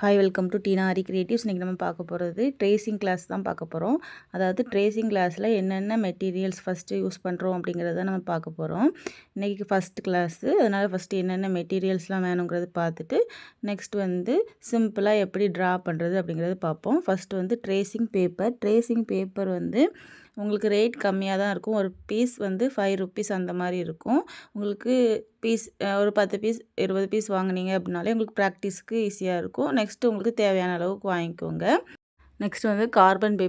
Hi welcome to Teena Hari creatives. இன்றைக்கி நம்ம பார்க்க போகிறது ட்ரேசிங் கிளாஸ் தான் பார்க்க போகிறோம். அதாவது ட்ரேசிங் கிளாஸில் என்னென்ன மெட்டீரியல்ஸ் ஃபஸ்ட்டு யூஸ் பண்ணுறோம் அப்படிங்கிறத நம்ம பார்க்க போகிறோம். இன்றைக்கி ஃபஸ்ட் கிளாஸு, அதனால் ஃபஸ்ட்டு என்னென்ன மெட்டீரியல்ஸ்லாம் வேணுங்கிறது பார்த்துட்டு நெக்ஸ்ட் வந்து சிம்பிளாக எப்படி ட்ரா பண்ணுறது அப்படிங்கிறது பார்ப்போம். ஃபஸ்ட்டு வந்து ட்ரேசிங் பேப்பர் வந்து உங்களுக்கு ரேட் கம்மியாக தான் இருக்கும். ஒரு பீஸ் வந்து ₹5 அந்த மாதிரி இருக்கும். உங்களுக்கு பீஸ் ஒரு 10 பீஸ் 20 பீஸ் வாங்குனீங்க அப்படின்னாலே உங்களுக்கு ப்ராக்டிஸ்க்கு ஈஸியாக இருக்கும். நெக்ஸ்ட்டு உங்களுக்கு தேவையான அளவுக்கு வாங்கிக்கோங்க. நெக்ஸ்ட் வந்து கார்பன்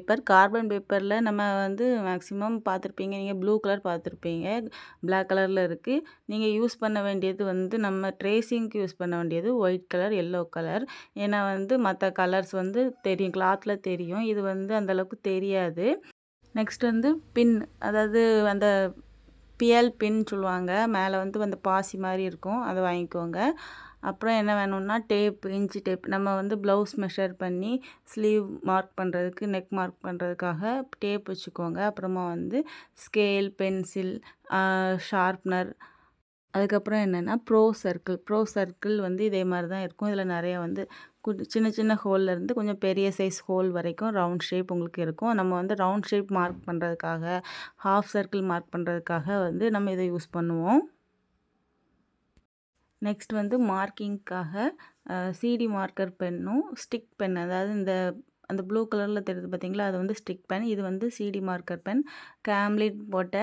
பேப்பரில் நம்ம வந்து மேக்ஸிமம் பார்த்துருப்பீங்க, நீங்கள் ப்ளூ கலர் பார்த்துருப்பீங்க, பிளாக் கலரில் இருக்குது. நீங்கள் யூஸ் பண்ண வேண்டியது வந்து நம்ம ட்ரேசிங்க்கு யூஸ் பண்ண வேண்டியது ஒயிட் கலர், எல்லோ கலர். ஏன்னா வந்து மற்ற கலர்ஸ் வந்து தெரியும், கிளாத்தில் தெரியும், இது வந்து அந்தளவுக்கு தெரியாது. நெக்ஸ்ட் வந்து பின், அதாவது அந்த பிஎல் பின் சொல்லுவாங்க, மேலே வந்து அந்த பாசி மாதிரி இருக்கும், அதை வாங்கிக்கோங்க. அப்புறம் என்ன வேணும்னா இன்ச்சி டேப். நம்ம வந்து ப்ளவுஸ் மெஷர் பண்ணி ஸ்லீவ் மார்க் பண்ணுறதுக்கு, நெக் மார்க் பண்ணுறதுக்காக டேப் வச்சுக்கோங்க. அப்புறமா வந்து ஸ்கேல், பென்சில், ஷார்ப்னர். அதுக்கப்புறம் என்னென்னா ப்ரோ சர்க்கிள் வந்து இதே மாதிரி தான் இருக்கும். இதில் நிறைய வந்து சின்ன சின்ன ஹோல்லேருந்து கொஞ்சம் பெரிய சைஸ் ஹோல் வரைக்கும் ரவுண்ட் ஷேப் உங்களுக்கு இருக்கும். நம்ம வந்து ரவுண்ட் ஷேப் மார்க் பண்ணுறதுக்காக, ஹாஃப் சர்க்கிள் மார்க் பண்ணுறதுக்காக வந்து நம்ம இதை யூஸ் பண்ணுவோம். நெக்ஸ்ட் வந்து மார்க்கிங்க்காக சிடி மார்க்கர் பென்னும் ஸ்டிக் பென், அதாவது அந்த ப்ளூ கலரில் தெரியுது பார்த்தீங்களா, அது வந்து ஸ்டிக் பென். இது வந்து சிடி மார்க்கர் பென். கேம்லிட் போட்ட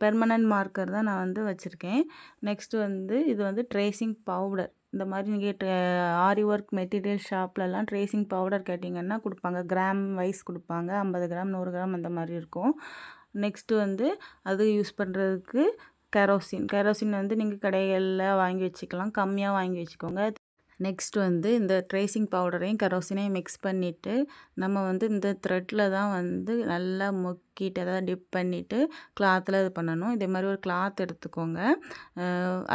பெர்மனன்ட் மார்க்கர் தான் நான் வந்து வச்சுருக்கேன். நெக்ஸ்ட்டு வந்து இது வந்து ட்ரேசிங் பவுடர். இந்த மாதிரி நீங்கள் ஆரி ஒர்க் மெட்டீரியல் ஷாப்லலாம் ட்ரேசிங் பவுடர் கேட்டிங்கன்னா கொடுப்பாங்க. கிராம் வைஸ் கொடுப்பாங்க, 50 கிராம் 100 கிராம் அந்த மாதிரி இருக்கும். நெக்ஸ்ட்டு வந்து அது யூஸ் பண்ணுறதுக்கு கெரோசின் வந்து நீங்கள் கடைகளில் வாங்கி வச்சுக்கலாம், கம்மியாக வாங்கி வச்சுக்கோங்க. நெக்ஸ்ட் வந்து இந்த ட்ரேசிங் பவுடரையும் கெரோசினையும் மிக்ஸ் பண்ணிவிட்டு நம்ம வந்து இந்த த்ரெட்டில் தான் வந்து நல்லா முக்கிட்டு, அதாவது டிப் பண்ணிவிட்டு கிளாத்தில் இது பண்ணணும். இதே மாதிரி ஒரு கிளாத் எடுத்துக்கோங்க.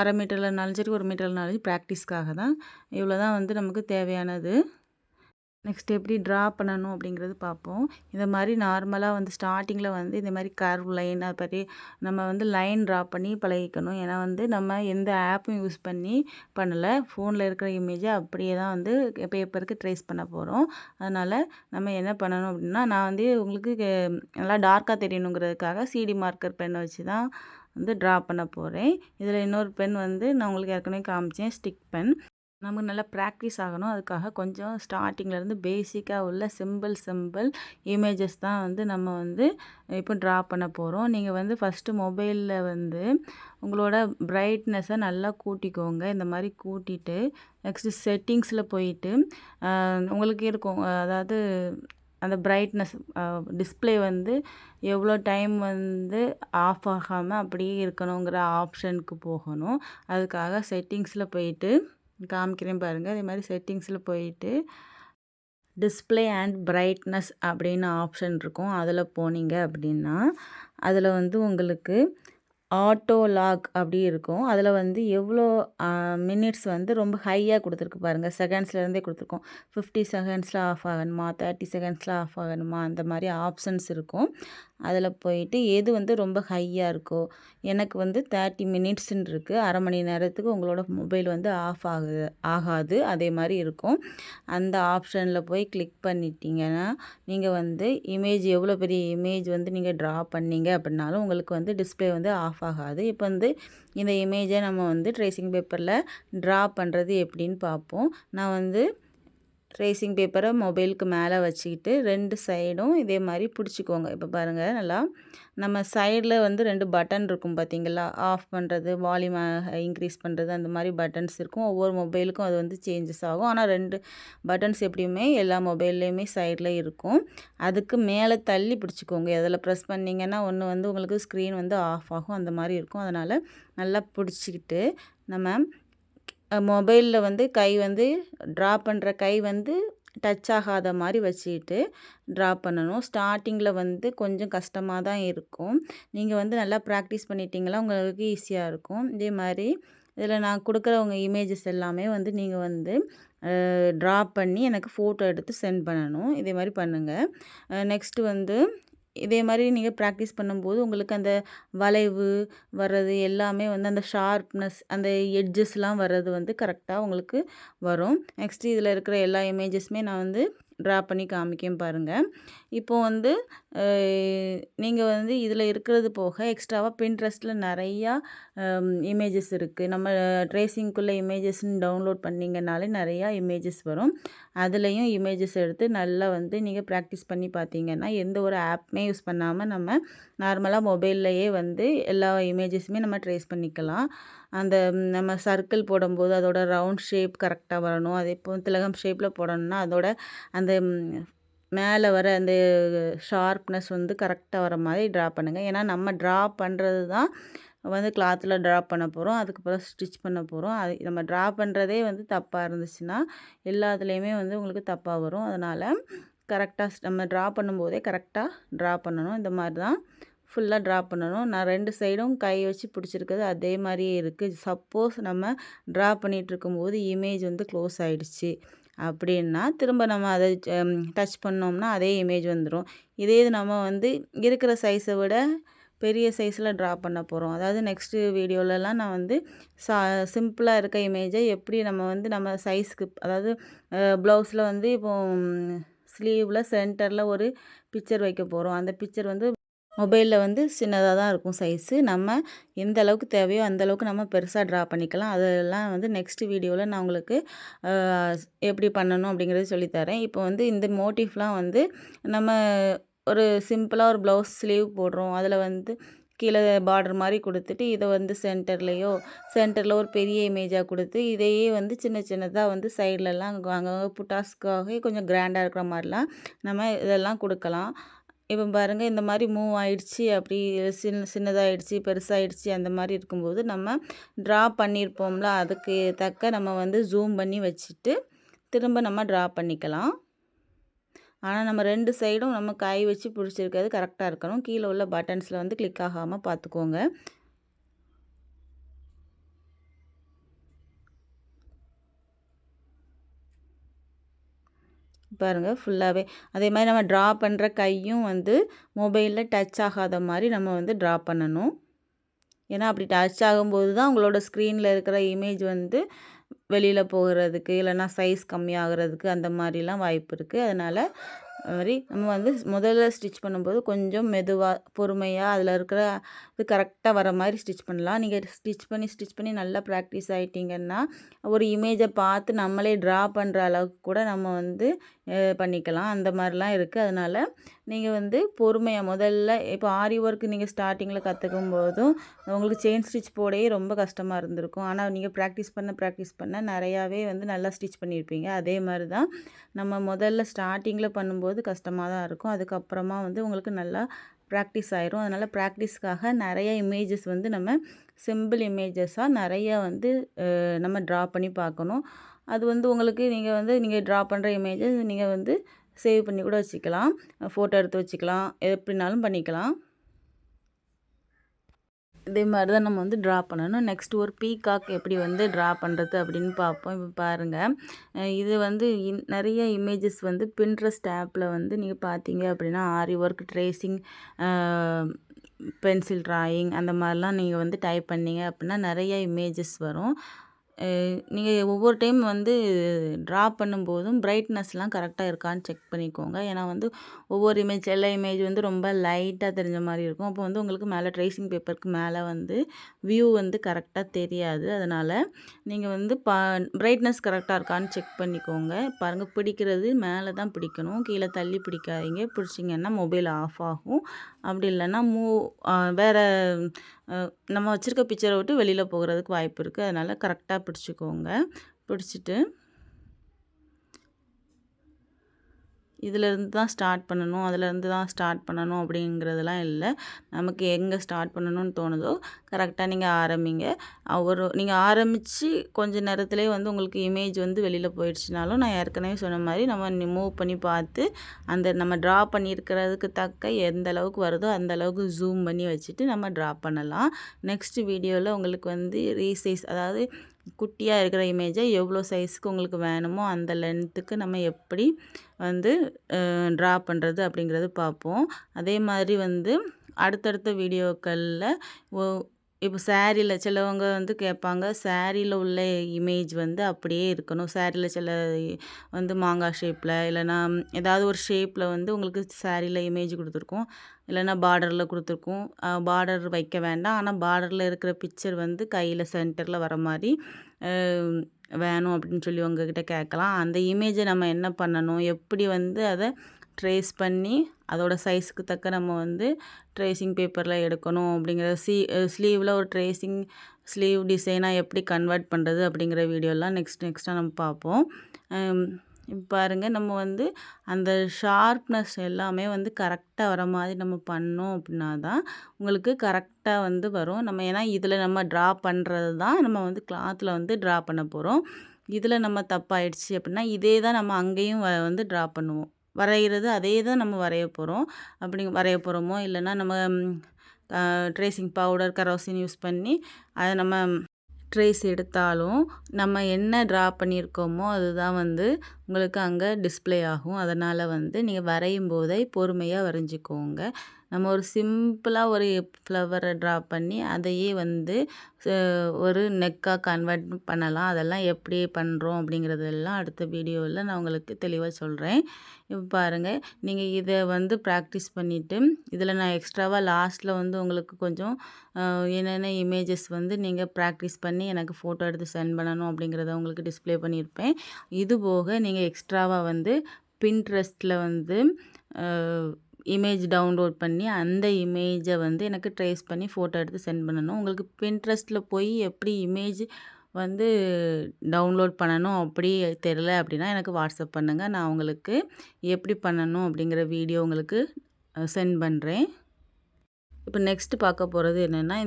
1/2 மீட்டர்லனாலும் சரி, 1 மீட்டர்னாலும் ப்ராக்டிஸ்க்காக தான். இவ்வளோ தான் வந்து நமக்கு தேவையானது. நெக்ஸ்ட் எப்படி ட்ரா பண்ணணும் அப்படிங்கிறது பார்ப்போம். இந்த மாதிரி நார்மலாக வந்து ஸ்டார்டிங்கில் வந்து இந்த மாதிரி கர்வ் லைன், அது பற்றி நம்ம வந்து லைன் ட்ரா பண்ணி பழகிக்கணும். ஏன்னா வந்து நம்ம எந்த ஆப்பும் யூஸ் பண்ணி பண்ணலை, ஃபோனில் இருக்கிற இமேஜை அப்படியே தான் வந்து பேப்பருக்கு ட்ரேஸ் பண்ண போகிறோம். அதனால் நம்ம என்ன பண்ணணும் அப்படின்னா, நான் வந்து உங்களுக்கு நல்லா டார்க்காக தெரியணுங்கிறதுக்காக சிடி மார்க்கர் பென் வச்சு தான் வந்து ட்ரா பண்ண போகிறேன். இதில் இன்னொரு பென் வந்து நான் உங்களுக்கு ஏற்கனவே காமிச்சேன், ஸ்டிக் பென். நமக்கு நல்லா ப்ராக்டிஸ் ஆகணும். அதுக்காக கொஞ்சம் ஸ்டார்டிங்லேருந்து பேசிக்காக உள்ள சிம்பிள் இமேஜஸ் தான் வந்து நம்ம வந்து இப்போ ட்ரா பண்ண போகிறோம். நீங்கள் வந்து ஃபஸ்ட்டு மொபைலில் வந்து உங்களோட பிரைட்னஸை நல்லா கூட்டிக்கோங்க. இந்த மாதிரி கூட்டிட்டு நெக்ஸ்ட்டு செட்டிங்ஸில் போயிட்டு உங்களுக்கு இருக்கும், அதாவது அந்த பிரைட்னஸ் டிஸ்பிளே வந்து எவ்வளோ டைம் வந்து ஆஃப் ஆகாமல் அப்படியே இருக்கணுங்கிற ஆப்ஷனுக்கு போகணும். அதுக்காக செட்டிங்ஸில் போயிட்டு காமிக்கிறேன் பாருங்கள். அதே மாதிரி செட்டிங்ஸில் போயிட்டு டிஸ்பிளே அண்ட் பிரைட்னஸ் அப்படின்னு ஆப்ஷன் இருக்கும். அதில் போனீங்க அப்படின்னா அதில் வந்து உங்களுக்கு ஆட்டோ லாக் அப்படி இருக்கும். அதில் வந்து எவ்வளோ மினிட்ஸ் வந்து ரொம்ப ஹையாக கொடுத்துருக்கு பாருங்கள், செகண்ட்ஸ்லேருந்தே கொடுத்துருக்கோம். 50 செகண்ட்ஸில் ஆஃப் ஆகணுமா, 30 செகண்ட்ஸில் ஆஃப் ஆகணுமா, அந்த மாதிரி ஆப்ஷன்ஸ் இருக்கும். அதில் போயிட்டு எது வந்து ரொம்ப ஹையாக இருக்கோ, எனக்கு வந்து 30 மினிட்ஸ்ன்னு இருக்குது, அரை மணி நேரத்துக்கு உங்களோட மொபைல் வந்து ஆகாது அதே மாதிரி இருக்கும். அந்த ஆப்ஷனில் போய் கிளிக் பண்ணிட்டீங்கன்னா நீங்கள் வந்து இமேஜ், எவ்வளோ பெரிய இமேஜ் வந்து நீங்கள் ட்ரா பண்ணீங்க அப்படின்னாலும் உங்களுக்கு வந்து டிஸ்பிளே வந்து ஆஃப் ஆகாது. இப்போ வந்து இந்த இமேஜை நம்ம வந்து ட்ரேசிங் பேப்பரில் ட்ரா பண்ணுறது எப்படின்னு பார்ப்போம். நான் வந்து ட்ரேசிங் பேப்பரை மொபைலுக்கு மேலே வச்சுக்கிட்டு 2 சைடும் இதே மாதிரி பிடிச்சிக்கோங்க. இப்போ பாருங்கள், நல்லா நம்ம சைடில் வந்து 2 பட்டன் இருக்கும் பார்த்தீங்களா, ஆஃப் பண்ணுறது, வால்யூம் இன்க்ரீஸ் பண்ணுறது, அந்த மாதிரி பட்டன்ஸ் இருக்கும். ஒவ்வொரு மொபைலுக்கும் அது வந்து சேஞ்சஸ் ஆகும். ஆனால் 2 பட்டன்ஸ் எப்படியுமே எல்லா மொபைல்லையுமே சைடில் இருக்கும். அதுக்கு மேலே தள்ளி பிடிச்சிக்கோங்க. அதில் ப்ரெஸ் பண்ணிங்கன்னா ஒன்று வந்து உங்களுக்கு ஸ்க்ரீன் வந்து ஆஃப் ஆகும், அந்த மாதிரி இருக்கும். அதனால் நல்லா பிடிச்சிக்கிட்டு நம்ம மொபைலில் வந்து கை வந்து ட்ரா பண்ணுற கை வந்து டச் ஆகாத மாதிரி வச்சுக்கிட்டு ட்ரா பண்ணணும். ஸ்டார்டிங்கில் வந்து கொஞ்சம் கஷ்டமாக தான் இருக்கும். நீங்கள் வந்து நல்லா ப்ராக்டிஸ் பண்ணிட்டீங்களா உங்களுக்கு ஈஸியாக இருக்கும். இதே மாதிரி இதில் நான் கொடுக்குற உங்கள் இமேஜஸ் எல்லாமே வந்து நீங்கள் வந்து ட்ரா பண்ணி எனக்கு ஃபோட்டோ எடுத்து சென்ட் பண்ணணும். இதே மாதிரி பண்ணுங்கள். நெக்ஸ்ட்டு வந்து இதே மாதிரி நீங்கள் ப்ராக்டிஸ் பண்ணும்போது உங்களுக்கு அந்த வளைவு வர்றது எல்லாமே வந்து அந்த ஷார்ப்னஸ் அந்த எட்ஜஸ்லாம் வர்றது வந்து கரெக்டாக உங்களுக்கு வரும். நெக்ஸ்ட்டு இதில் இருக்கிற எல்லா இமேஜஸுமே நான் வந்து ட்ரா பண்ணி காமிக்கேன் பாருங்கள். இப்போ வந்து நீங்கள் வந்து இதில் இருக்கிறது போக எக்ஸ்ட்ராவாக பின்ட்ரெஸ்ட்டில் நிறையா இமேஜஸ் இருக்குது. நம்ம ட்ரேசிங்குள்ளே இமேஜஸ்ன்னு டவுன்லோட் பண்ணிங்கனாலே நிறையா இமேஜஸ் வரும். அதுலேயும் இமேஜஸ் எடுத்து நல்லா வந்து நீங்கள் ப்ராக்டிஸ் பண்ணி பார்த்தீங்கன்னா எந்த ஒரு ஆப்புமே யூஸ் பண்ணாமல் நம்ம நார்மலாக மொபைல்லையே வந்து எல்லா இமேஜஸுமே நம்ம ட்ரேஸ் பண்ணிக்கலாம். அந்த நம்ம சர்க்கிள் போடும்போது அதோட ரவுண்ட் ஷேப் கரெக்டாக வரணும். அதே இப்போ திலகம் ஷேப்பில் போடணும்னா அதோட அந்த மேலே வர அந்த ஷார்ப்னஸ் வந்து கரெக்டாக வர மாதிரி ட்ரா பண்ணுங்கள். ஏன்னா நம்ம ட்ரா பண்ணுறது தான் வந்து கிளாத்தில் ட்ரா பண்ண போகிறோம். அதுக்கப்புறம் ஸ்டிச் பண்ண போகிறோம். அது நம்ம ட்ரா பண்ணுறதே வந்து தப்பாக இருந்துச்சுன்னா எல்லாத்துலேயுமே வந்து உங்களுக்கு தப்பாக வரும். அதனால் கரெக்டாக நம்ம ட்ரா பண்ணும்போதே கரெக்டாக ட்ரா பண்ணணும். இந்த மாதிரி தான் ஃபுல்லாக ட்ரா பண்ணணும். நான் 2 சைடும் கை வச்சு பிடிச்சிருக்கிறது அதே மாதிரியே இருக்குது. சப்போஸ் நம்ம ட்ரா பண்ணிகிட்ருக்கும்போது இமேஜ் வந்து க்ளோஸ் ஆகிடுச்சு அப்படின்னா திரும்ப நம்ம அதை டச் பண்ணோம்னா அதே இமேஜ் வந்துடும். இதே இது நம்ம வந்து இருக்கிற சைஸை விட பெரிய சைஸில் ட்ரா பண்ண போகிறோம். அதாவது நெக்ஸ்ட்டு வீடியோலலாம் நான் வந்து சிம்பிளாக இருக்க இமேஜை எப்படி நம்ம வந்து நம்ம சைஸ்க்கு அதாவது ப்ளவுஸில் வந்து இப்போது ஸ்லீவில் சென்டரில் ஒரு பிக்சர் வைக்க போகிறோம். அந்த பிக்சர் வந்து மொபைலில் வந்து சின்னதாக தான் இருக்கும் சைஸு. நம்ம எந்த அளவுக்கு தேவையோ அந்தளவுக்கு நம்ம பெருசாக ட்ரா பண்ணிக்கலாம். அதெல்லாம் வந்து நெக்ஸ்ட் வீடியோவில் நான் உங்களுக்கு எப்படி பண்ணணும் அப்படிங்கிறது சொல்லித்தரேன். இப்போ வந்து இந்த மோட்டிஃப்லாம் வந்து நம்ம ஒரு சிம்பிளாக ஒரு ப்ளவுஸ் ஸ்லீவ் போடுறோம். அதில் வந்து கீழே பார்டர் மாதிரி கொடுத்துட்டு இதை வந்து சென்டரில் ஒரு பெரிய இமேஜாக கொடுத்து இதையே வந்து சின்ன சின்னதாக வந்து சைட்லலாம் அங்கங்கே புட்டாஸ்க்காக கொஞ்சம் கிராண்டாக இருக்கிற மாதிரிலாம் நம்ம இதெல்லாம் கொடுக்கலாம். இப்போ பாருங்கள் இந்த மாதிரி மூவ் ஆகிடுச்சி அப்படி சின்னதாகிடுச்சி பெருசாகிடுச்சி அந்த மாதிரி இருக்கும்போது நம்ம ட்ரா பண்ணியிருப்போம்ல அதுக்கு தக்க நம்ம வந்து ஜூம் பண்ணி வச்சுட்டு திரும்ப நம்ம ட்ரா பண்ணிக்கலாம். ஆனால் நம்ம 2 சைடும் நம்ம கை வச்சு பிடிச்சிருக்கிறது கரெக்டாக இருக்கணும். கீழே உள்ள பட்டன்ஸில் வந்து கிளிக் ஆகாமல் பார்த்துக்கோங்க. பாருங்கள் ஃபுல்லாகவே அதே மாதிரி நம்ம ட்ரா பண்ணுற கையும் வந்து மொபைலில் டச் ஆகாத மாதிரி நம்ம வந்து ட்ரா பண்ணணும். ஏன்னா அப்படி டச் ஆகும்போது தான் உங்களோட ஸ்க்ரீனில் இருக்கிற இமேஜ் வந்து வெளியில் போகிறதுக்கு இல்லைன்னா சைஸ் கம்மியாகிறதுக்கு அந்த மாதிரிலாம் வாய்ப்பு இருக்குது. அதனால் அது மாதிரி நம்ம வந்து முதல்ல ஸ்டிச் பண்ணும்போது கொஞ்சம் மெதுவாக பொறுமையாக அதில் இருக்கிற இது கரெக்டாக வர மாதிரி ஸ்டிச் பண்ணலாம். நீங்கள் ஸ்டிச் பண்ணி நல்லா ப்ராக்டிஸ் ஆகிட்டிங்கன்னா ஒரு இமேஜை பார்த்து நம்மளே ட்ரா பண்ணுற அளவுக்கு கூட நம்ம வந்து பண்ணிக்கலாம். அந்த மாதிரிலாம் இருக்குது. அதனால் நீங்கள் வந்து பொறுமையாக முதல்ல இப்போ ஆரி ஒர்க் நீங்கள் ஸ்டார்டிங்கில் கற்றுக்கும் போதும் உங்களுக்கு செயின் ஸ்டிச் போடவே ரொம்ப கஷ்டமாக இருந்திருக்கும். ஆனால் நீங்கள் ப்ராக்டிஸ் பண்ண நிறையாவே வந்து நல்லா ஸ்டிச் பண்ணியிருப்பீங்க. அதே மாதிரி தான் நம்ம முதல்ல ஸ்டார்டிங்கில் பண்ணும்போது கஷ்டமாக தான் இருக்கும். அதுக்கப்புறமா வந்து உங்களுக்கு நல்லா ப்ராக்டிஸ் ஆயிரும். அதனால் ப்ராக்டிஸ்க்காக நிறைய இமேஜஸ் வந்து நம்ம சிம்பிள் இமேஜஸாக நிறைய வந்து நம்ம ட்ரா பண்ணி பார்க்கணும். அது வந்து உங்களுக்கு நீங்கள் ட்ரா பண்ணுற இமேஜஸ் நீங்கள் வந்து சேவ் பண்ணி கூட வச்சுக்கலாம். ஃபோட்டோ எடுத்து வச்சுக்கலாம். எப்படினாலும் பண்ணிக்கலாம். இதே மாதிரி தான் நம்ம வந்து ட்ரா பண்ணணும். நெக்ஸ்ட் ஒரு பீகாக் எப்படி வந்து ட்ரா பண்ணுறது அப்படின்னு பார்ப்போம். இப்போ பாருங்கள் இது வந்து நிறைய இமேஜஸ் வந்து பின்ட்ரெஸ்ட் ஆப்பில் வந்து நீங்கள் பார்த்தீங்க அப்படின்னா ஆரி ஒர்க் ட்ரேசிங் பென்சில் ட்ராயிங் அந்த மாதிரிலாம் நீங்கள் வந்து டைப் பண்ணிங்க அப்படின்னா நிறைய இமேஜஸ் வரும். நீங்கள் ஒவ்வொரு டைம் வந்து ட்ரா பண்ணும்போதும் பிரைட்னஸ்லாம் கரெக்டாக இருக்கான்னு செக் பண்ணிக்கோங்க. ஏன்னா வந்து ஒவ்வொரு எல்லா இமேஜ் வந்து ரொம்ப லைட்டாக தெரிஞ்ச மாதிரி இருக்கும். அப்போ வந்து உங்களுக்கு மேலே ட்ரேசிங் பேப்பருக்கு மேலே வந்து வியூ வந்து கரெக்டாக தெரியாது. அதனால் நீங்கள் வந்து பிரைட்னஸ் கரெக்டாக இருக்கான்னு செக் பண்ணிக்கோங்க. பாருங்கள் பிடிக்கிறது மேலே தான் பிடிக்கணும். கீழே தள்ளி பிடிக்காதீங்க. பிடிச்சிங்கன்னா மொபைல் ஆஃப் ஆகும். அப்படி இல்லைன்னா வேறு நம்ம வச்சுருக்க பிக்சரை விட்டு வெளியில் போகிறதுக்கு வாய்ப்பு இருக்குது. அதனால் கரெக்டாக பிடிச்சிக்கோங்க. பிடிச்சிட்டு இதிலேருந்து தான் ஸ்டார்ட் பண்ணணும் அதிலேருந்து தான் ஸ்டார்ட் பண்ணணும் அப்படிங்கிறதெல்லாம் இல்லை. நமக்கு எங்கே ஸ்டார்ட் பண்ணணும்னு தோணுதோ கரெக்டாக நீங்கள் ஆரம்பிங்க. நீங்கள் ஆரம்பித்து கொஞ்சம் நேரத்துலேயே வந்து உங்களுக்கு இமேஜ் வந்து வெளியில் போயிடுச்சுனாலும் நான் ஏற்கனவே சொன்ன மாதிரி நம்ம மூவ் பண்ணி பார்த்து அந்த நம்ம ட்ரா பண்ணியிருக்கிறதுக்கு தக்க எந்த அளவுக்கு வருதோ அந்த அளவுக்கு ஜூம் பண்ணி வச்சுட்டு நம்ம ட்ரா பண்ணலாம். நெக்ஸ்ட் வீடியோவில் உங்களுக்கு வந்து ரீசைஸ் அதாவது குட்டியாக இருக்கிற இமேஜை எவ்வளோ சைஸுக்கு உங்களுக்கு வேணுமோ அந்த லென்த்துக்கு நம்ம எப்படி வந்து ட்ரா பண்ணுறது அப்படிங்கிறது பார்ப்போம். அதே மாதிரி வந்து அடுத்தடுத்த வீடியோக்களில் இப்போ சாரியில் சிலவங்க வந்து கேட்பாங்க, சாரியில் உள்ள இமேஜ் வந்து அப்படியே இருக்கணும். சாரியில் சில வந்து மாங்காய் ஷேப்பில் இல்லைன்னா ஏதாவது ஒரு ஷேப்பில் வந்து உங்களுக்கு சாரியில் இமேஜ் கொடுத்துருக்கோம், இல்லைன்னா பார்டரில் கொடுத்துருக்கோம். பார்டர் வைக்க வேண்டாம், ஆனால் பார்டரில் இருக்கிற பிக்சர் வந்து கையில் சென்டரில் வர மாதிரி வேணும் அப்படின்னு சொல்லி உங்ககிட்ட கேட்கலாம். அந்த இமேஜை நம்ம என்ன பண்ணணும், எப்படி வந்து அதை ட்ரேஸ் பண்ணி அதோட சைஸுக்கு தக்க நம்ம வந்து ட்ரேசிங் பேப்பரில் எடுக்கணும் அப்படிங்கிற ஸ்லீவில் ஒரு ட்ரேசிங் ஸ்லீவ் டிசைனாக எப்படி கன்வெர்ட் பண்ணுறது அப்படிங்கிற வீடியோலாம் நெக்ஸ்ட்டாக நம்ம பார்ப்போம். இப்போ பாருங்கள், நம்ம வந்து அந்த ஷார்ப்னஸ் எல்லாமே வந்து கரெக்டாக வர மாதிரி நம்ம பண்ணோம் அப்படின்னா தான் உங்களுக்கு கரெக்டாக வந்து வரும். நம்ம ஏன்னா இதில் நம்ம ட்ரா பண்ணுறது தான் நம்ம வந்து கிளாத்தில் வந்து ட்ரா பண்ண போகிறோம். இதில் நம்ம தப்பாயிடுச்சு அப்படின்னா இதே தான் நம்ம அங்கேயும் வந்து ட்ரா பண்ணுவோம். வரைகிறது அதே தான் நம்ம வரைய போகிறோம். அப்படி வரைய போகிறோமோ இல்லைன்னா நம்ம ட்ரேசிங் பவுடர் கரோசின் யூஸ் பண்ணி அதை நம்ம ட்ரேஸ் எடுத்தாலும் நம்ம என்ன ட்ரா பண்ணியிருக்கோமோ அதுதான் வந்து உங்களுக்கு அங்கே டிஸ்ப்ளே ஆகும். அதனால் வந்து நீங்கள் வரையும் போதே பொறுமையாக வரைஞ்சிக்கோங்க. நம்ம ஒரு சிம்பிளாக ஒரு ஃப்ளவரை ட்ரா பண்ணி அதையே வந்து ஒரு நெக்காக கன்வெர்ட் பண்ணலாம். அதெல்லாம் எப்படி பண்ணுறோம் அப்படிங்கிறதெல்லாம் அடுத்த வீடியோவில் நான் உங்களுக்கு தெளிவாக சொல்கிறேன். இப்போ பாருங்கள், நீங்கள் இதை வந்து ப்ராக்டிஸ் பண்ணிவிட்டு இதில் நான் எக்ஸ்ட்ராவாக லாஸ்ட்டில் வந்து உங்களுக்கு கொஞ்சம் என்னென்ன இமேஜஸ் வந்து நீங்கள் ப்ராக்டிஸ் பண்ணி எனக்கு ஃபோட்டோ எடுத்து சென்ட் பண்ணணும் அப்படிங்கிறத உங்களுக்கு டிஸ்ப்ளே பண்ணியிருப்பேன். இது போக நீங்கள் எக்ஸ்ட்ராவாக வந்து பின்ட்ரெஸ்ட்டில் வந்து இமேஜ் டவுன்லோட் பண்ணி அந்த இமேஜை வந்து எனக்கு ட்ரேஸ் பண்ணி ஃபோட்டோ எடுத்து சென்ட் பண்ணணும். உங்களுக்கு பின்ட்ரெஸ்ட்டில் போய் எப்படி இமேஜ் வந்து டவுன்லோட் பண்ணணும் அப்படி தெரில அப்படின்னா எனக்கு வாட்ஸ்அப் பண்ணுங்கள். நான் உங்களுக்கு எப்படி பண்ணணும் அப்படிங்கிற வீடியோ உங்களுக்கு சென்ட் பண்ணுறேன். இப்போ நெக்ஸ்ட்டு பார்க்க போகிறது என்னென்னா,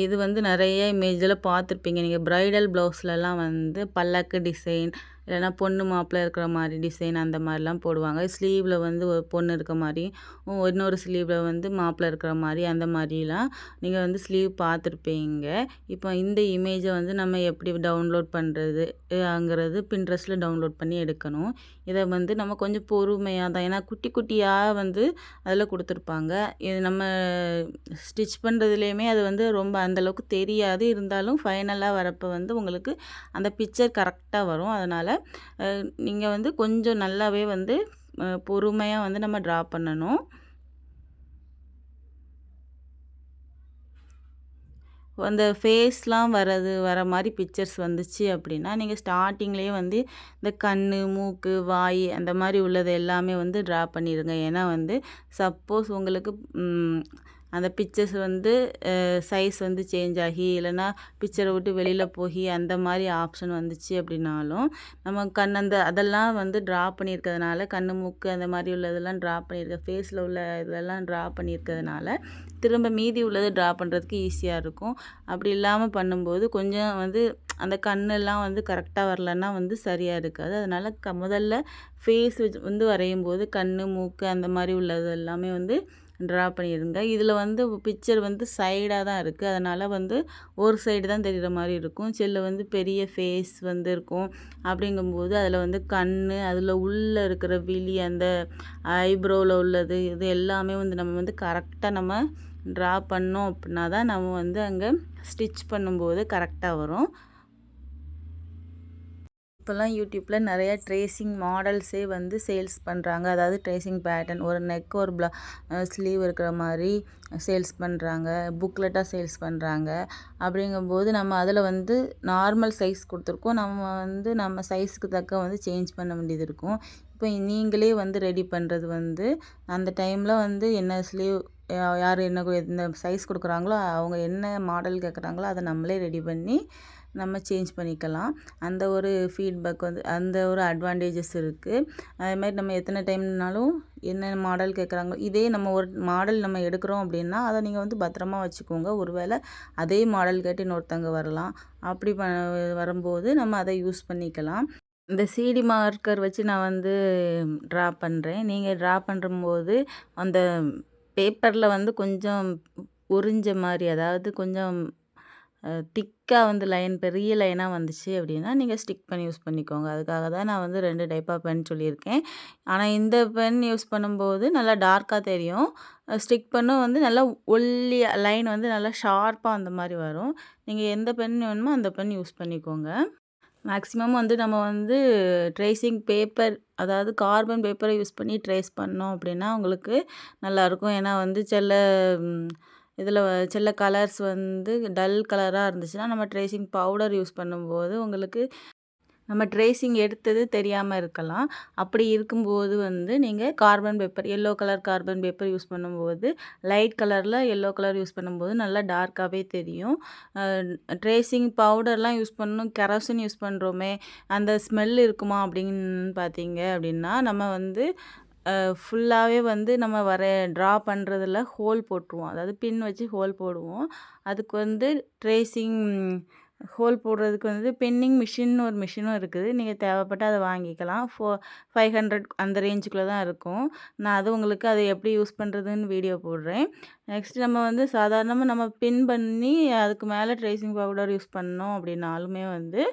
இது வந்து நிறைய இமேஜில் பார்த்துருப்பீங்க. நீங்கள் ப்ரைடல் ப்ளவுஸ்லலாம் வந்து பல்லக்கு டிசைன் இல்லைனா பொண்ணு மாப்பிள்ளை இருக்கிற மாதிரி டிசைன் அந்த மாதிரிலாம் போடுவாங்க. ஸ்லீவில் வந்து ஒரு பொண்ணு இருக்க மாதிரி, இன்னொரு ஸ்லீவில் வந்து மாப்பிள்ளை இருக்கிற மாதிரி, அந்த மாதிரிலாம் நீங்கள் வந்து ஸ்லீவ் பார்த்துருப்பீங்க. இப்போ இந்த இமேஜை வந்து நம்ம எப்படி டவுன்லோட் பண்ணுறது அங்கிறது பின்ட்ரெஸ்ட்டில் டவுன்லோட் பண்ணி எடுக்கணும். இதை வந்து நம்ம கொஞ்சம் பொறுமையாக தான், ஏன்னா குட்டி குட்டியாக வந்து அதில் கொடுத்துருப்பாங்க. இது நம்ம ஸ்டிச் பண்ணுறதுலேயுமே அது வந்து ரொம்ப அந்தளவுக்கு தெரியாது. இருந்தாலும் ஃபைனலாக வரப்போ வந்து உங்களுக்கு அந்த பிக்சர் கரெக்டாக வரும். அதனால் நீங்கள் வந்து கொஞ்சம் நல்லாவே வந்து பொறுமையாக வந்து நம்ம ட்ரா பண்ணணும். அந்த ஃபேஸ்லாம் வர மாதிரி பிக்சர்ஸ் வந்துச்சு அப்படின்னா நீங்கள் ஸ்டார்டிங்லேயே வந்து இந்த கண், மூக்கு, வாய் அந்த மாதிரி உள்ளது எல்லாமே வந்து ட்ரா பண்ணிடுங்க. ஏன்னா வந்து சப்போஸ் உங்களுக்கு அந்த பிக்சர்ஸ் வந்து சைஸ் வந்து சேஞ்ச் ஆகி இல்லைன்னா பிக்சரை விட்டு வெளியில் போய் அந்த மாதிரி ஆப்ஷன் வந்துச்சு அப்படின்னாலும் நம்ம அதெல்லாம் வந்து ட்ரா பண்ணியிருக்கிறதுனால மூக்கு அந்த மாதிரி உள்ளதெல்லாம் ட்ரா ஃபேஸில் உள்ள இதெல்லாம் ட்ரா பண்ணியிருக்கிறதுனால திரும்ப மீதி உள்ளது ட்ரா பண்ணுறதுக்கு ஈஸியாக இருக்கும். அப்படி இல்லாமல் பண்ணும்போது கொஞ்சம் வந்து அந்த கண்ணெல்லாம் வந்து கரெக்டாக வரலன்னா வந்து சரியாக இருக்காது. அதனால் முதல்ல ஃபேஸ் வந்து வரையும் போது மூக்கு அந்த மாதிரி உள்ளது எல்லாமே வந்து ட்ரா பண்ணிடுங்க. இதில் வந்து பிக்சர் வந்து சைடாக தான் இருக்குது. அதனால் வந்து ஒரு சைடு தான் தெரிகிற மாதிரி இருக்கும். சில வந்து பெரிய ஃபேஸ் வந்து இருக்கும். அப்படிங்கும்போது அதில் வந்து அதில் உள்ளே இருக்கிற விழி, அந்த ஐப்ரோவில் உள்ளது இது எல்லாமே வந்து நம்ம வந்து கரெக்டாக நம்ம ட்ரா பண்ணோம் அப்படின்னா தான் நம்ம வந்து அங்கே ஸ்டிச் பண்ணும்போது கரெக்டாக வரும். இப்போல்லாம் யூடியூப்பில் நிறைய ட்ரேசிங் மாடல்ஸே வந்து சேல்ஸ் பண்ணுறாங்க. அதாவது ட்ரேசிங் பேட்டர்ன் ஒரு நெக் ஒரு ஸ்லீவ் இருக்கிற மாதிரி சேல்ஸ் பண்ணுறாங்க, புக்லெட்டாக சேல்ஸ் பண்ணுறாங்க. அப்படிங்கும்போது நம்ம அதில் வந்து நார்மல் சைஸ் கொடுத்துருக்கோம். நம்ம வந்து நம்ம சைஸுக்கு தக்க வந்து சேஞ்ச் பண்ண வேண்டியது இருக்கும். இப்போ நீங்களே வந்து ரெடி பண்ணுறது வந்து அந்த டைமில் வந்து என்ன ஸ்லீவ் யார் என்ன சைஸ் கொடுக்குறாங்களோ அவங்க என்ன மாடல் கேட்குறாங்களோ அதை நம்மளே ரெடி பண்ணி நம்ம சேஞ்ச் பண்ணிக்கலாம். அந்த ஒரு ஃபீட்பேக் வந்து அந்த ஒரு அட்வான்டேஜஸ் இருக்குது. அதேமாதிரி நம்ம எத்தனை டைம்னாலும் என்ன மாடல் கேட்குறாங்களோ இதே நம்ம ஒரு மாடல் நம்ம எடுக்கிறோம் அப்படின்னா அதை நீங்கள் வந்து பத்திரமா வச்சுக்கோங்க. ஒருவேளை அதே மாடல் கேட்டு இன்னொருத்தங்க வரலாம். அப்படி வரும்போது நம்ம அதை யூஸ் பண்ணிக்கலாம். இந்த சிடி மார்க்கர் வச்சு நான் வந்து ட்ரா பண்ணுறேன். நீங்கள் ட்ரா பண்ணும்போது அந்த பேப்பரில் வந்து கொஞ்சம் உறிஞ்ச மாதிரி, அதாவது கொஞ்சம் திக்காக வந்து லைன் பெரிய லைனாக வந்துச்சு அப்படின்னா நீங்கள் ஸ்டிக் பென் யூஸ் பண்ணிக்கோங்க. அதுக்காக தான் நான் வந்து 2 டைப் ஆஃப் பென் சொல்லியிருக்கேன். ஆனால் இந்த பென் யூஸ் பண்ணும்போது நல்லா டார்க்காக தெரியும். ஸ்டிக் பென்னும் வந்து நல்லா ஒல்லியா லைன் வந்து நல்லா ஷார்ப்பாக அந்த மாரி வரும். நீங்கள் எந்த பென் வேணுமோ அந்த பென் யூஸ் பண்ணிக்கோங்க. மேக்ஸிமம் வந்து நம்ம வந்து ட்ரேசிங் பேப்பர் அதாவது கார்பன் பேப்பரை யூஸ் பண்ணி ட்ரேஸ் பண்ணோம் அப்படின்னா உங்களுக்கு நல்லாயிருக்கும். ஏன்னா வந்து இதில் சில கலர்ஸ் வந்து டல் கலராக இருந்துச்சுன்னா நம்ம ட்ரேசிங் பவுடர் யூஸ் பண்ணும்போது உங்களுக்கு நம்ம ட்ரேசிங் எடுத்தது தெரியாமல் இருக்கலாம். அப்படி இருக்கும்போது வந்து நீங்கள் carbon paper yellow colour carbon paper use பண்ணும்போது லைட் கலரில் எல்லோ கலர் யூஸ் பண்ணும்போது நல்லா டார்க்காகவே தெரியும். ட்ரேசிங் பவுடர்லாம் யூஸ் பண்ணணும் கெரோசின் யூஸ் பண்ணுறோமே அந்த ஸ்மெல் இருக்குமா அப்படின்னு பார்த்தீங்க அப்படின்னா நம்ம வந்து ஃபுல்லாகவே வந்து நம்ம ட்ரா பண்ணுறதுல ஹோல் போட்டுருவோம். அதாவது பின் வச்சு ஹோல் போடுவோம். அதுக்கு வந்து ட்ரேசிங் ஹோல் போடுறதுக்கு வந்து பென்னிங் மிஷின்னு ஒரு மிஷினும் இருக்குது. நீங்கள் தேவைப்பட்டால் அதை வாங்கிக்கலாம். 500 அந்த ரேஞ்சுக்குள்ளே தான் இருக்கும். நான் அது உங்களுக்கு அதை எப்படி யூஸ் பண்ணுறதுன்னு வீடியோ போடுறேன். நெக்ஸ்ட் நம்ம வந்து சாதாரணமாக நம்ம பின் பண்ணி அதுக்கு மேலே ட்ரேசிங் பவுடர் யூஸ் பண்ணோம் அப்படின்னாலுமே வந்து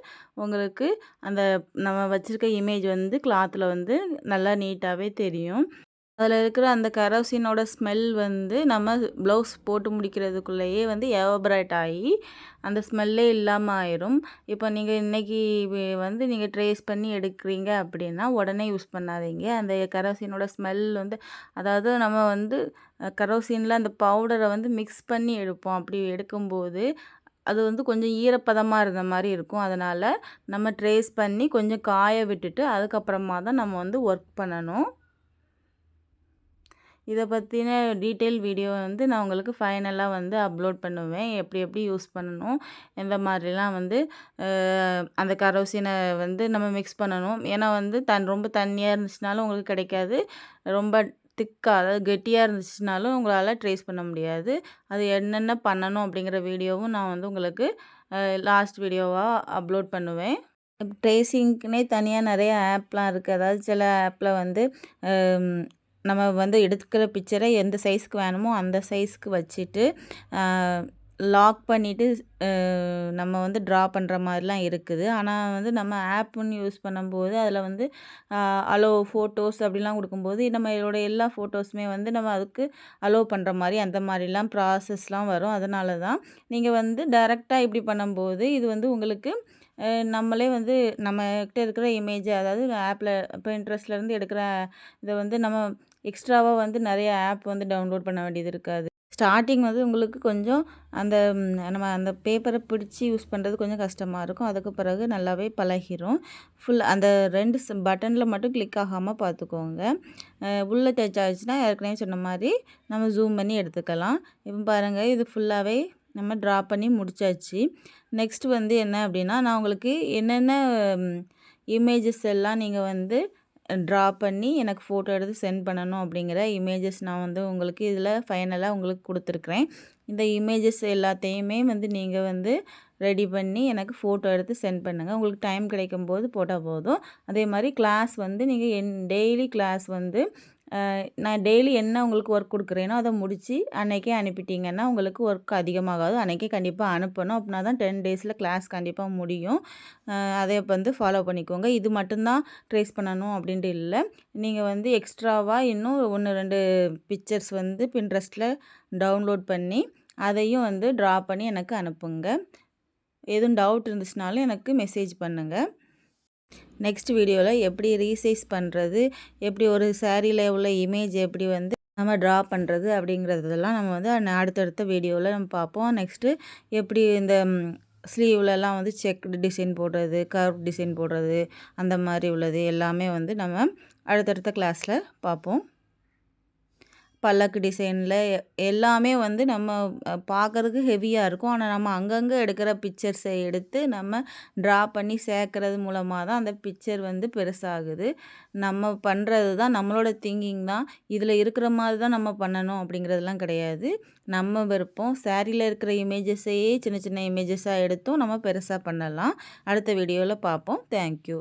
உங்களுக்கு அந்த நம்ம வச்சுருக்க இமேஜ் வந்து கிளாத்தில் வந்து நல்லா நீட்டாகவே தெரியும். அதில் இருக்கிற அந்த கரோசினோட ஸ்மெல் வந்து நம்ம ப்ளவுஸ் போட்டு முடிக்கிறதுக்குள்ளேயே வந்து எவாபரேட் ஆகி அந்த ஸ்மெல்லே இல்லாமல் ஆயிரும். இப்போ நீங்கள் இன்றைக்கி வந்து நீங்கள் ட்ரேஸ் பண்ணி எடுக்கிறீங்க அப்படின்னா உடனே யூஸ் பண்ணாதீங்க. அந்த கரோசினோட ஸ்மெல் வந்து அதாவது நம்ம வந்து கரோசினில் அந்த பவுடரை வந்து மிக்ஸ் பண்ணி எடுப்போம். அப்படி எடுக்கும்போது அது வந்து கொஞ்சம் ஈரப்பதமாக இருந்த மாதிரி இருக்கும். அதனால் நம்ம ட்ரேஸ் பண்ணி கொஞ்சம் காய விட்டுட்டு அதுக்கப்புறமா தான் நம்ம வந்து ஒர்க் பண்ணணும். இதை பற்றின டீட்டெயில் வீடியோ வந்து நான் உங்களுக்கு ஃபைனலாக வந்து அப்லோட் பண்ணுவேன். எப்படி எப்படி யூஸ் பண்ணணும், எந்த மாதிரிலாம் வந்து அந்த கரோசினை வந்து நம்ம மிக்ஸ் பண்ணணும். ஏன்னா வந்து ரொம்ப தண்ணியாக இருந்துச்சுனாலும் உங்களுக்கு கிடைக்காது. ரொம்ப திக்காக அதாவது கெட்டியாக இருந்துச்சுனாலும் உங்களால் ட்ரேஸ் பண்ண முடியாது. அது என்னென்ன பண்ணணும் அப்படிங்கிற வீடியோவும் நான் வந்து உங்களுக்கு லாஸ்ட் வீடியோவாக அப்லோட் பண்ணுவேன். ட்ரேசிங்க்குனே தனியாக நிறைய ஆப்லாம் இருக்குது. அதாவது சில ஆப்பில் வந்து நம்ம வந்து எடுக்கிற பிக்சரை எந்த சைஸ்க்கு வேணுமோ அந்த சைஸ்க்கு வச்சுட்டு லாக் பண்ணிவிட்டு நம்ம வந்து ட்ரா பண்ணுற மாதிரிலாம் இருக்குது. ஆனால் வந்து நம்ம ஆப்புன்னு யூஸ் பண்ணும்போது அதில் வந்து அலோ ஃபோட்டோஸ் அப்படிலாம் கொடுக்கும்போது நம்மளோட எல்லா ஃபோட்டோஸுமே வந்து நம்ம அதுக்கு அலோ பண்ணுற மாதிரி அந்த மாதிரிலாம் ப்ராசஸ்லாம் வரும். அதனால தான் நீங்கள் வந்து டைரெக்டாக இப்படி பண்ணும்போது இது வந்து உங்களுக்கு நம்மளே வந்து நம்மக்கிட்ட இருக்கிற இமேஜ் அதாவது ஆப்பில் Pinterestலேருந்து எடுக்கிற இதை வந்து நம்ம எக்ஸ்ட்ராவாக வந்து நிறைய ஆப் வந்து டவுன்லோட் பண்ண வேண்டியது இருக்காது. ஸ்டார்டிங் வந்து உங்களுக்கு கொஞ்சம் அந்த நம்ம அந்த பேப்பரை பிடிச்சி யூஸ் பண்ணுறது கொஞ்சம் கஷ்டமாக இருக்கும். அதுக்கு பிறகு நல்லாவே பழகிரும். அந்த 2 பட்டனில் மட்டும் கிளிக் ஆகாமல் பார்த்துக்கோங்க. உள்ளே டச் ஆகிடுச்சுன்னா ஏற்கனவே சொன்ன மாதிரி நம்ம ஜூம் பண்ணி எடுத்துக்கலாம். இப்போ பாருங்கள் இது ஃபுல்லாகவே நம்ம ட்ரா பண்ணி முடிச்சாச்சு. நெக்ஸ்ட் வந்து என்ன அப்படின்னா நான் உங்களுக்கு என்னென்ன இமேஜஸ் எல்லாம் நீங்கள் வந்து ட்ரா பண்ணி எனக்கு ஃபோட்டோ எடுத்து சென்ட் பண்ணணும் அப்படிங்கிற இமேஜஸ் நான் வந்து உங்களுக்கு இதில் ஃபைனலாக உங்களுக்கு கொடுத்துருக்குறேன். இந்த இமேஜஸ் எல்லாத்தையுமே வந்து நீங்கள் வந்து ரெடி பண்ணி எனக்கு ஃபோட்டோ எடுத்து சென்ட் பண்ணுங்கள். உங்களுக்கு டைம் கிடைக்கும்போது போட்டால் போதும். அதே மாதிரி கிளாஸ் வந்து நீங்கள் டெய்லி கிளாஸ் வந்து நான் டெய்லி என்ன உங்களுக்கு ஒர்க் கொடுக்குறேனோ அதை முடித்து அன்றைக்கே அனுப்பிட்டிங்கன்னா உங்களுக்கு ஒர்க் அதிகமாகாது. அன்றைக்கே கண்டிப்பாக அனுப்பணும். அப்படின்னா தான் 10 டேஸில் கிளாஸ் கண்டிப்பாக முடியும். அதை வந்து ஃபாலோ பண்ணிக்கோங்க. இது மட்டும்தான் ட்ரேஸ் பண்ணணும் அப்படின்ட்டு இல்லை. நீங்கள் வந்து எக்ஸ்ட்ராவாக இன்னும் 1, 2 பிக்சர்ஸ் வந்து Pinterestல டவுன்லோட் பண்ணி அதையும் வந்து ட்ரா பண்ணி எனக்கு அனுப்புங்க. எதுவும் டவுட் இருந்துச்சுனாலும் எனக்கு மெசேஜ் பண்ணுங்கள். நெக்ஸ்ட் வீடியோவில் எப்படி ரீசைஸ் பண்ணுறது, எப்படி ஒரு சாரியில் உள்ள இமேஜ் எப்படி வந்து நம்ம ட்ரா பண்ணுறது அப்படிங்கிறதெல்லாம் நம்ம வந்து அடுத்தடுத்த வீடியோவில் நம்ம பார்ப்போம். நெக்ஸ்ட்டு எப்படி இந்த ஸ்லீவ்லலாம் வந்து செக்டு டிசைன் போடுறது, கர்வ் டிசைன் போடுறது அந்த மாதிரி உள்ளது எல்லாமே வந்து நம்ம அடுத்தடுத்த கிளாஸில் பார்ப்போம். பல்லக்கு டிசைனில் எல்லாமே வந்து நம்ம பார்க்குறதுக்கு ஹெவியாக இருக்கும். ஆனால் நம்ம அங்கங்கே எடுக்கிற பிக்சர்ஸை எடுத்து நம்ம ட்ரா பண்ணி சேர்க்கறது மூலமாக தான் அந்த பிக்சர் வந்து பெருசாகுது. நம்ம பண்ணுறது தான் நம்மளோட திங்கிங் தான். இதில் இருக்கிற மாதிரி தான் நம்ம பண்ணணும் அப்படிங்கிறதுலாம் கிடையாது. நம்ம விருப்பம். சாரியில் இருக்கிற இமேஜஸையே சின்ன சின்ன இமேஜஸாக எடுத்தும் நம்ம பெருசாக பண்ணலாம். அடுத்த வீடியோவில் பார்ப்போம். தேங்க்யூ.